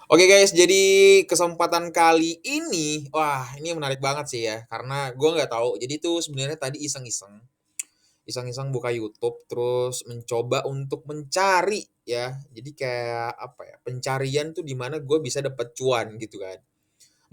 Oke guys, jadi kesempatan kali ini, wah ini menarik banget sih ya, karena gue nggak tahu. Jadi tuh sebenarnya tadi iseng-iseng buka YouTube, terus mencoba untuk mencari ya. Jadi kayak apa ya, pencarian tuh di mana gue bisa dapet cuan gitu kan.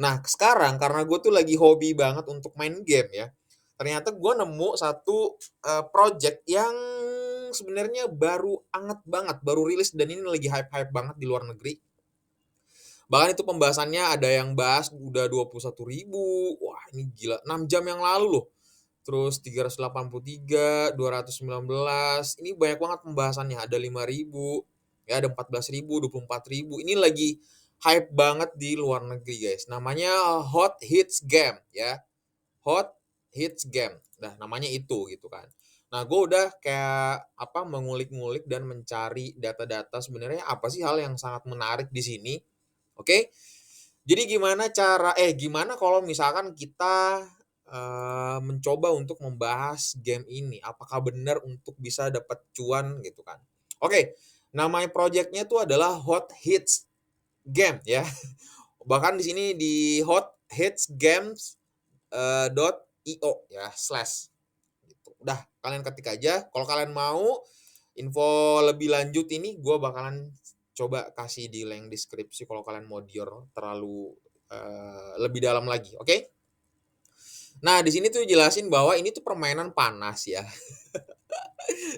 Nah sekarang karena gue tuh lagi hobi banget untuk main game ya, ternyata gue nemu satu project yang sebenarnya baru anget banget, baru rilis dan ini lagi hype-hype banget di luar negeri. Bahkan itu pembahasannya ada yang bahas udah 21.000, wah ini gila 6 jam yang lalu loh. Terus 383, 219, ini banyak banget pembahasannya, ada 5.000, ya ada 14.000, 24.000. Ini lagi hype banget di luar negeri guys. Namanya Hot Hits Game ya, Hot Hits Game. Nah namanya itu gitu kan. Nah gue udah kayak apa mengulik-ngulik dan mencari data-data sebenarnya apa sih hal yang sangat menarik di sini. Oke. Jadi gimana kalau misalkan kita, mencoba untuk membahas game ini, apakah benar untuk bisa dapat cuan gitu kan. Oke, nama project-nya tuh adalah Hot Hits Game ya. Bahkan di sini di hothitsgames, .io ya, slash gitu. Udah kalian ketik aja, kalau kalian mau info lebih lanjut ini gue bakalan coba kasih di link deskripsi kalau kalian mau dior terlalu, lebih dalam lagi, oke? Nah, di sini tuh jelasin bahwa ini tuh permainan panas ya,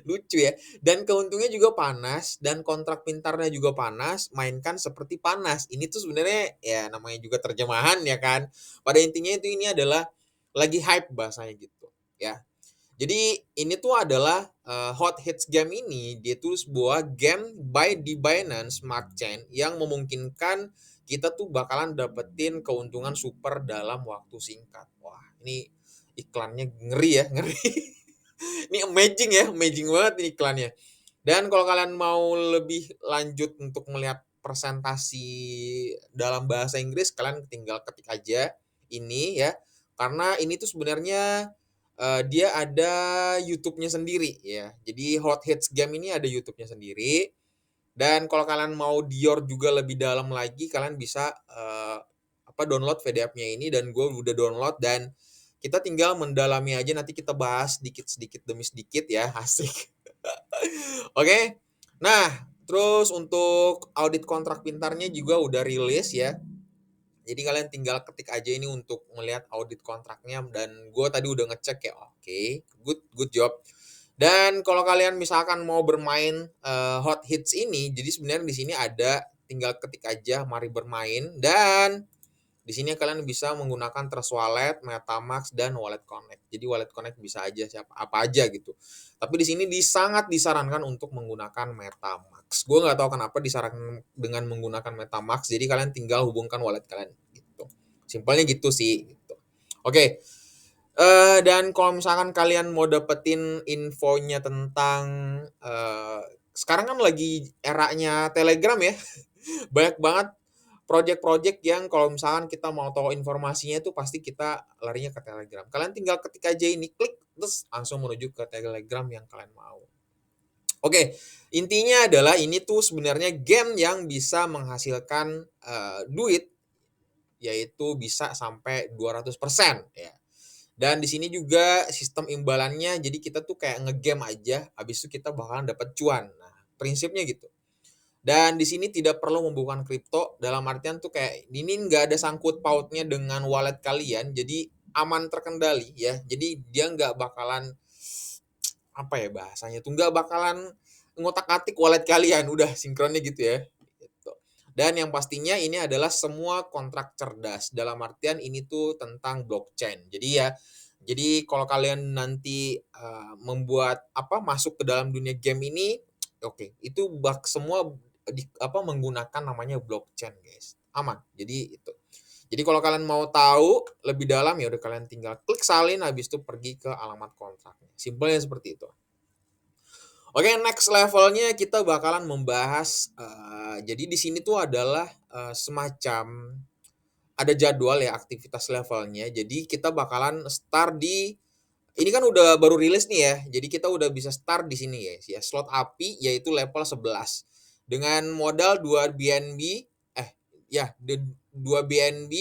lucu ya, dan keuntungnya juga panas dan kontrak pintarnya juga panas, mainkan seperti panas. Ini tuh sebenarnya ya namanya juga terjemahan ya kan. Pada intinya itu ini adalah lagi hype bahasanya gitu, ya. Jadi ini tuh adalah, Hot Hits Game ini, dia tuh sebuah game di Binance Smart Chain yang memungkinkan kita tuh bakalan dapetin keuntungan super dalam waktu singkat. Wah, ini iklannya ngeri ya, ngeri. Ini amazing ya, amazing banget ini iklannya. Dan kalau kalian mau lebih lanjut untuk melihat presentasi dalam bahasa Inggris, kalian tinggal ketik aja ini ya. Karena ini tuh sebenarnya dia ada YouTube-nya sendiri ya. Jadi Hot Hits Game ini ada YouTube-nya sendiri. Dan kalau kalian mau dior juga lebih dalam lagi, kalian bisa download PDF-nya ini dan gue udah download dan kita tinggal mendalami aja nanti kita bahas sedikit demi sedikit ya, asik. Oke. Nah, terus untuk audit kontrak pintarnya juga udah rilis ya. Jadi kalian tinggal ketik aja ini untuk melihat audit kontraknya dan gue tadi udah ngecek ya, oke, good good job. Dan kalau kalian misalkan mau bermain Hot Hits ini, jadi sebenarnya di sini ada tinggal ketik aja mari bermain dan di sini kalian bisa menggunakan Trust Wallet, MetaMask, dan Wallet Connect. Jadi Wallet Connect bisa aja siapa apa aja gitu. Tapi di sini sangat disarankan untuk menggunakan MetaMask. Gue nggak tahu kenapa disarankan dengan menggunakan MetaMask. Jadi kalian tinggal hubungkan wallet kalian gitu. Simpelnya gitu sih. Gitu. Oke. Dan kalau misalkan kalian mau dapetin infonya tentang sekarang kan lagi eranya Telegram ya. Banyak banget project-project yang kalau misalkan kita mau tahu informasinya itu pasti kita larinya ke Telegram. Kalian tinggal ketik aja ini, klik, terus langsung menuju ke Telegram yang kalian mau. Oke, intinya adalah ini tuh sebenarnya game yang bisa menghasilkan duit, yaitu bisa sampai 200% ya. Dan di sini juga sistem imbalannya, jadi kita tuh kayak ngegame aja, habis itu kita bakalan dapat cuan. Nah, prinsipnya gitu. Dan di sini tidak perlu membuka kripto, dalam artian tuh kayak ini nggak ada sangkut pautnya dengan wallet kalian, jadi aman terkendali ya. Jadi dia nggak bakalan apa ya bahasanya tuh nggak bakalan ngotak-atik wallet kalian, udah sinkronnya gitu ya. Gitu. Dan yang pastinya ini adalah semua kontrak cerdas. Dalam artian ini tuh tentang blockchain. Jadi kalau kalian nanti membuat apa masuk ke dalam dunia game ini, oke, itu semua menggunakan namanya blockchain, guys. Aman. Jadi itu. Jadi kalau kalian mau tahu lebih dalam ya udah kalian tinggal klik salin habis itu pergi ke alamat kontraknya. Simpelnya seperti itu. Oke, next levelnya kita bakalan membahas jadi di sini tuh adalah semacam ada jadwal ya aktivitas levelnya. Jadi kita bakalan start di ini kan udah baru rilis nih ya. Jadi kita udah bisa start di sini guys ya. Slot api yaitu level 11 dengan modal 2 BNB ya 2 BNB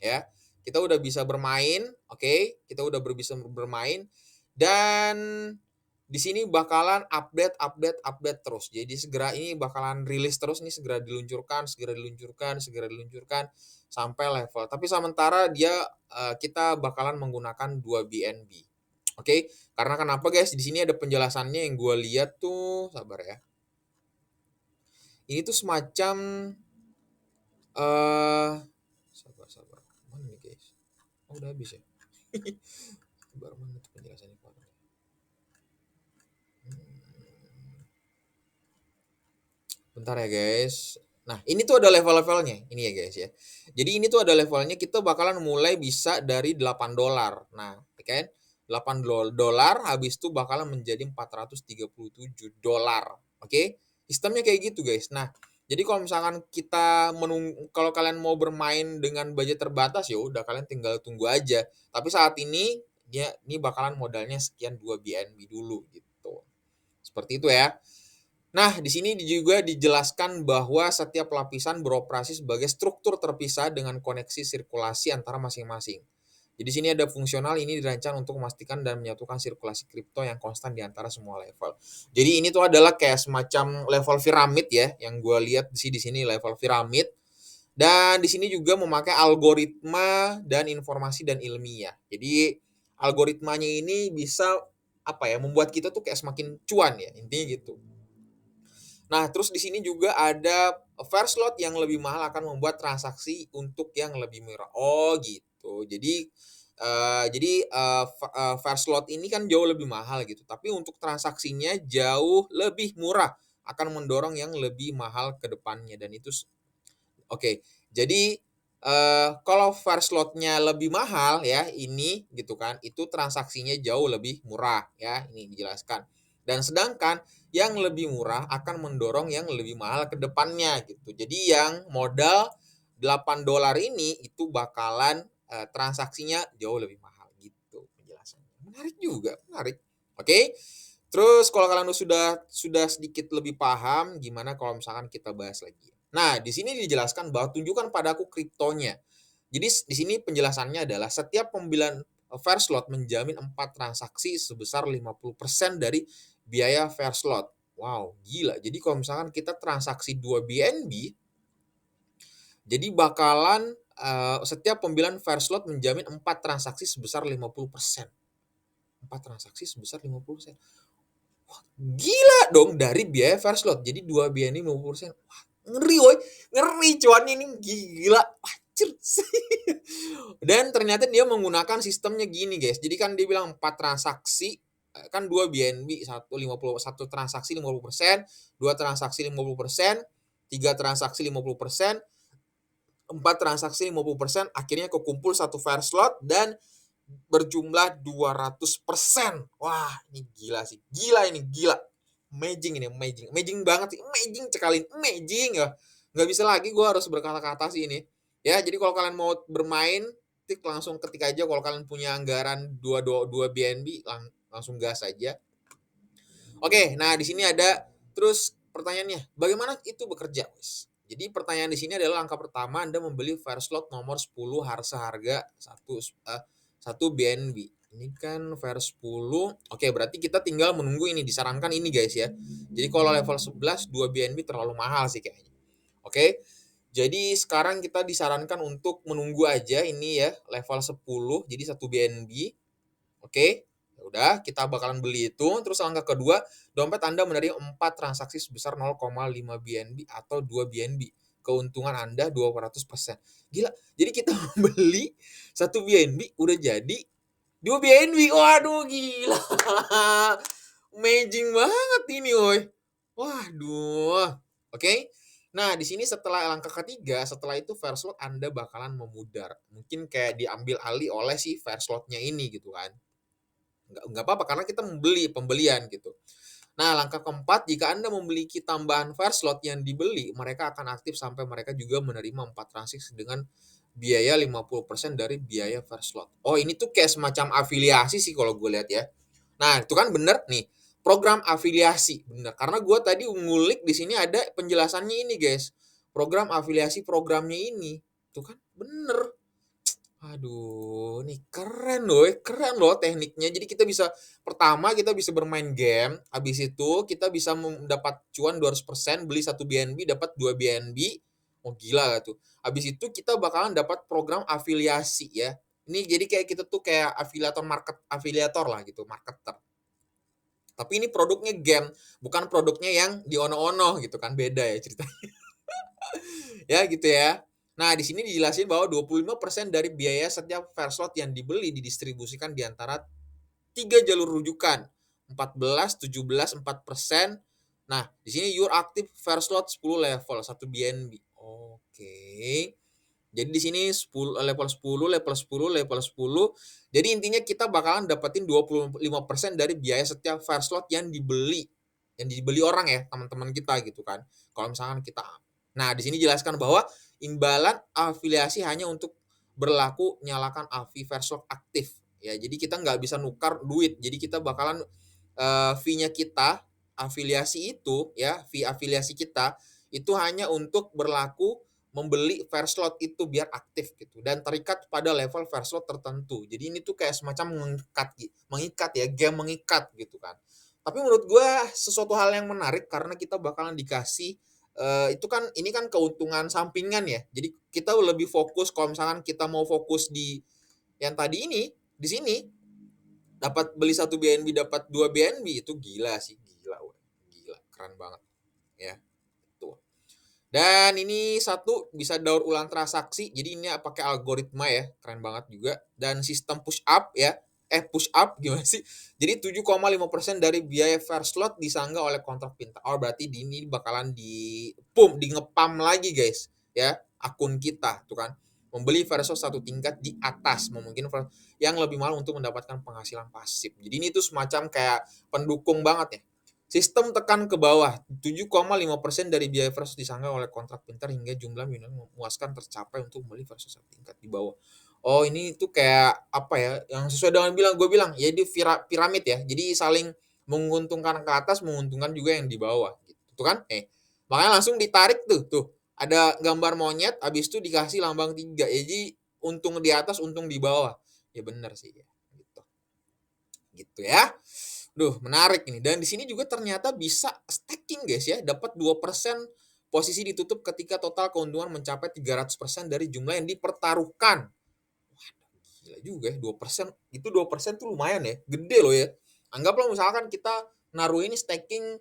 ya. Kita udah bisa bermain, oke. Kita udah bisa bermain dan di sini bakalan update terus. Jadi segera ini bakalan rilis terus nih, segera diluncurkan sampai level. Tapi sementara dia kita bakalan menggunakan 2 BNB. Oke, karena kenapa guys? Di sini ada penjelasannya yang gue lihat tuh, sabar ya. Ini tuh semacam eh sabar. Mana nih guys? Oh, udah habis ya. Sabar, mana tuh penjelasannya? Bentar ya guys. Nah, ini tuh ada level-levelnya. Ini ya guys ya. Jadi ini tuh ada levelnya, kita bakalan mulai bisa dari $8. Nah, ya kan? $8 habis itu bakalan menjadi $437. Oke? Sistemnya kayak gitu guys. Nah, jadi kalau misalkan kita kalau kalian mau bermain dengan budget terbatas ya udah kalian tinggal tunggu aja. Tapi saat ini ini bakalan modalnya sekian 2 BNB dulu gitu. Seperti itu ya. Nah, di sini juga dijelaskan bahwa setiap lapisan beroperasi sebagai struktur terpisah dengan koneksi sirkulasi antara masing-masing. Jadi sini ada fungsional ini dirancang untuk memastikan dan menyatukan sirkulasi kripto yang konstan di antara semua level. Jadi ini tuh adalah kayak semacam level piramid ya, yang gue lihat di sini level piramid. Dan di sini juga memakai algoritma dan informasi dan ilmiah. Jadi algoritmanya ini bisa membuat kita tuh kayak semakin cuan ya, intinya gitu. Nah, terus di sini juga ada first lot yang lebih mahal akan membuat transaksi untuk yang lebih murah. Oh, gitu. Jadi first lot ini kan jauh lebih mahal gitu, tapi untuk transaksinya jauh lebih murah, akan mendorong yang lebih mahal ke depannya dan itu oke. Jadi, kalau first lot-nya lebih mahal ya, ini gitu kan, itu transaksinya jauh lebih murah ya, ini dijelaskan. Dan sedangkan yang lebih murah akan mendorong yang lebih mahal ke depannya gitu. Jadi yang modal $8 ini itu bakalan, transaksinya jauh lebih mahal gitu penjelasannya. Menarik juga, menarik. Oke. Terus kalau kalian sudah sedikit lebih paham, gimana kalau misalkan kita bahas lagi? Nah, di sini dijelaskan bahwa tunjukkan padaku kriptonya. Jadi di sini penjelasannya adalah setiap pembelian first lot menjamin 4 transaksi sebesar 50% dari biaya first lot. Wow, gila. Jadi kalau misalkan kita transaksi 2 BNB, jadi bakalan setiap pembelian first lot menjamin 4 transaksi sebesar 50%. 4 transaksi sebesar 50%. Gila dong dari biaya first lot. Jadi 2 BNI 50%. Wah, ngeri woy. Ngeri cuan ini gila. Wajir. Dan ternyata dia menggunakan sistemnya gini guys. Jadi kan dia bilang 4 transaksi kan 2 BNB, 1 transaksi 50%, 2 transaksi 50%, 3 transaksi 50%, 4 transaksi 50%, akhirnya kekumpul satu first lot dan berjumlah 200%. Wah, ini gila sih. Gila ini, gila. Amazing ini, amazing. Amazing banget sih. Amazing sekali. Amazing ya. Nggak bisa lagi gue harus berkata-kata sih ini. Ya, jadi kalau kalian mau bermain, langsung ketik aja kalau kalian punya anggaran 2 BNB, langsung gas aja. Oke, nah di sini ada terus pertanyaannya, bagaimana itu bekerja, guys? Jadi pertanyaan di sini adalah langkah pertama Anda membeli first lot nomor 10 seharga 1 BNB. Ini kan first 10. Oke, berarti kita tinggal menunggu ini, disarankan ini guys ya. Jadi kalau level 11 2 BNB terlalu mahal sih kayaknya. Oke. Jadi sekarang kita disarankan untuk menunggu aja ini ya, level 10 jadi 1 BNB. Oke. Ya udah, kita bakalan beli itu. Terus langkah kedua, dompet Anda menerima 4 transaksi sebesar 0,5 BNB atau 2 BNB. Keuntungan Anda 200%. Gila. Jadi kita beli 1 BNB udah jadi 2 BNB. Waduh, gila. Amazing banget ini, woy. Waduh. Oke. Nah, di sini setelah langkah ketiga, setelah itu first lot Anda bakalan memudar. Mungkin kayak diambil alih oleh si first lot-nya ini gitu kan. Nggak apa-apa karena kita membeli pembelian gitu. Nah, langkah keempat, jika Anda memiliki tambahan first lot yang dibeli, mereka akan aktif sampai mereka juga menerima 4 transaksi dengan biaya 50% dari biaya first lot. Oh, ini tuh kayak semacam afiliasi sih kalau gue lihat ya. Nah, itu kan bener nih, program afiliasi, bener. Karena gue tadi ngulik di sini ada penjelasannya ini guys. program afiliasi programnya ini. Tuh kan, bener. Aduh, nih keren loh tekniknya. Jadi kita bisa pertama kita bisa bermain game, habis itu kita bisa mendapat cuan 200% beli 1 BNB dapat 2 BNB. Oh gila gak tuh. Habis itu kita bakalan dapat program afiliasi ya. Ini jadi kayak kita tuh kayak afiliator lah gitu, marketer. Tapi ini produknya game, bukan produknya yang diono-ono gitu kan, beda ya ceritanya. Ya gitu ya. Nah, di sini dijelasin bahwa 25% dari biaya setiap fair slot yang dibeli didistribusikan di antara 3 jalur rujukan. 14, 17, 4%. Nah, di sini your active fair slot 10 level, 1 BNB. Oke. Jadi di sini 10 level 10, level 10, level 10. Jadi intinya kita bakalan dapetin 25% dari biaya setiap fair slot yang dibeli. Yang dibeli orang ya, teman-teman kita gitu kan. Kalau misalkan kita. Nah, di sini jelaskan bahwa imbalan afiliasi hanya untuk berlaku nyalakan AFI fair slot aktif. Ya, jadi kita nggak bisa nukar duit. Jadi kita bakalan fee-nya kita afiliasi itu ya, fee afiliasi kita itu hanya untuk berlaku membeli fair slot itu biar aktif gitu dan terikat pada level fair slot tertentu. Jadi ini tuh kayak semacam mengikat ya, game mengikat gitu kan. Tapi menurut gue sesuatu hal yang menarik karena kita bakalan dikasih itu kan ini kan keuntungan sampingan ya. Jadi kita lebih fokus kalau misalkan kita mau fokus di yang tadi ini, di sini dapat beli 1 BNB dapat 2 BNB itu gila sih, gila. Gila, keren banget ya. Tuh. Dan ini satu bisa daur ulang transaksi. Jadi ini pakai algoritma ya, keren banget juga. Dan sistem push up ya. Push up gimana sih? Jadi 7,5% dari biaya fair slot disanggah oleh kontrak pintar. Oh, berarti ini bakalan di ngepam lagi guys, ya. Akun kita tuh kan. Membeli fair slot satu tingkat di atas, memungkinkan yang lebih mahal untuk mendapatkan penghasilan pasif. Jadi ini tuh semacam kayak pendukung banget ya. Sistem tekan ke bawah, 7,5% dari biaya versus disanggah oleh kontrak pintar hingga jumlah minimum memuaskan tercapai untuk membeli versus satu tingkat di bawah. Oh ini tuh kayak apa ya, yang sesuai dengan gue bilang, ya di piramid ya, jadi saling menguntungkan ke atas, menguntungkan juga yang di bawah, gitu kan? Makanya langsung ditarik tuh, ada gambar monyet, habis itu dikasih lambang 3, jadi untung di atas, untung di bawah. Ya bener sih, ya. Gitu ya. Duh, menarik ini. Dan di sini juga ternyata bisa stacking guys ya, dapat 2% posisi ditutup ketika total keuntungan mencapai 300% dari jumlah yang dipertaruhkan. Gila juga ya, 2%. Itu 2% tuh lumayan ya, gede loh ya. Anggaplah misalkan kita naruh ini stacking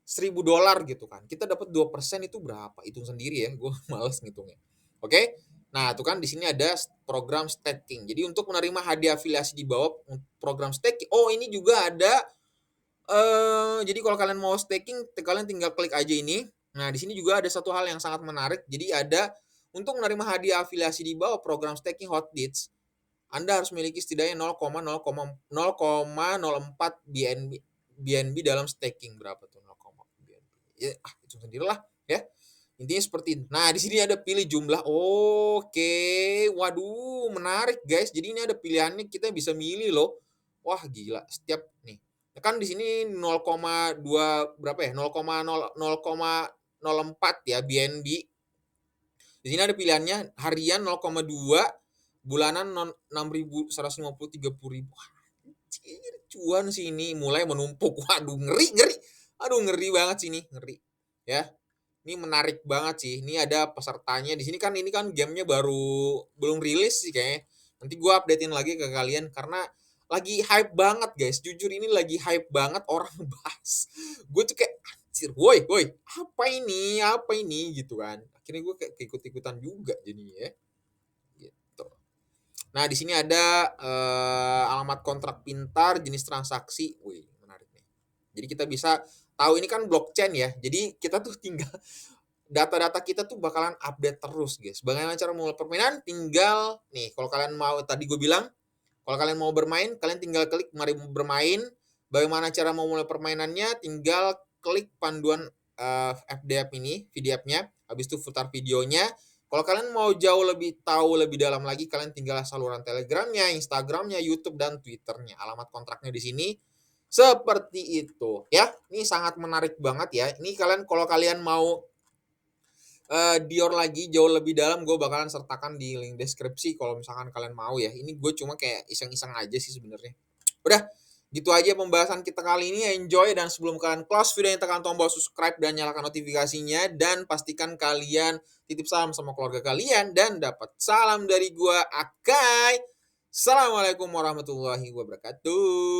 $1.000 gitu kan. Kita dapat 2% itu berapa? Hitung sendiri ya, gue males ngitungnya. Oke? Nah, itu kan di sini ada program staking. Jadi untuk menerima hadiah afiliasi di bawah program staking. Oh, ini juga ada jadi kalau kalian mau staking, kalian tinggal klik aja ini. Nah, di sini juga ada satu hal yang sangat menarik. Jadi ada untuk menerima hadiah afiliasi di bawah program staking Hot Deeds, Anda harus memiliki setidaknya 0,04 BNB dalam staking. Berapa tuh 0, BNB? Ya, itu sendirilah ya. Intinya seperti itu. Nah, di sini ada pilih jumlah. Oke. Waduh, menarik guys. Jadi ini ada pilihannya, kita bisa milih loh. Wah, gila. Setiap nih. Kan di sini 0,2 berapa ya? 0,04 ya BNB. Di sini ada pilihannya harian 0,2, bulanan 6.150, 30.000. Wah, cuan sih ini mulai menumpuk. Waduh, ngeri. Aduh, ngeri banget sih ini, ngeri. Ya. Ini menarik banget sih. Ini ada pesertanya. Di sini kan ini kan gamenya baru belum rilis sih kayaknya. Nanti gua updatein lagi ke kalian karena lagi hype banget guys. Jujur ini lagi hype banget orang bahas. Gue tuh kayak anjir, woi, apa ini gitu kan. Akhirnya gue kayak ikut-ikutan juga jadinya ya. Gitu. Nah, di sini ada alamat kontrak pintar, jenis transaksi. Wih, menarik nih. Jadi kita bisa tahu ini kan blockchain ya. Jadi kita tuh tinggal data-data kita tuh bakalan update terus, guys. Bagaimana cara mulai permainan? Tinggal nih, kalau kalian mau tadi gue bilang, kalau kalian mau bermain, kalian tinggal klik mari bermain. Bagaimana cara mau mulai permainannya? Tinggal klik panduan FDF ini, VDF-nya. Habis itu putar videonya. Kalau kalian mau jauh lebih tahu lebih dalam lagi, kalian tinggal saluran Telegramnya, Instagramnya, YouTube, dan Twitternya. Alamat kontraknya di sini. Seperti itu ya. Ini sangat menarik banget ya. Ini kalian kalau kalian mau Dior lagi jauh lebih dalam gue bakalan sertakan di link deskripsi kalau misalkan kalian mau ya. Ini gue cuma kayak iseng-iseng aja sih sebenarnya. Udah, gitu aja pembahasan kita kali ini, enjoy dan sebelum kalian close videonya tekan tombol subscribe dan nyalakan notifikasinya dan pastikan kalian titip salam sama keluarga kalian dan dapat salam dari gua Akai. Assalamualaikum warahmatullahi wabarakatuh.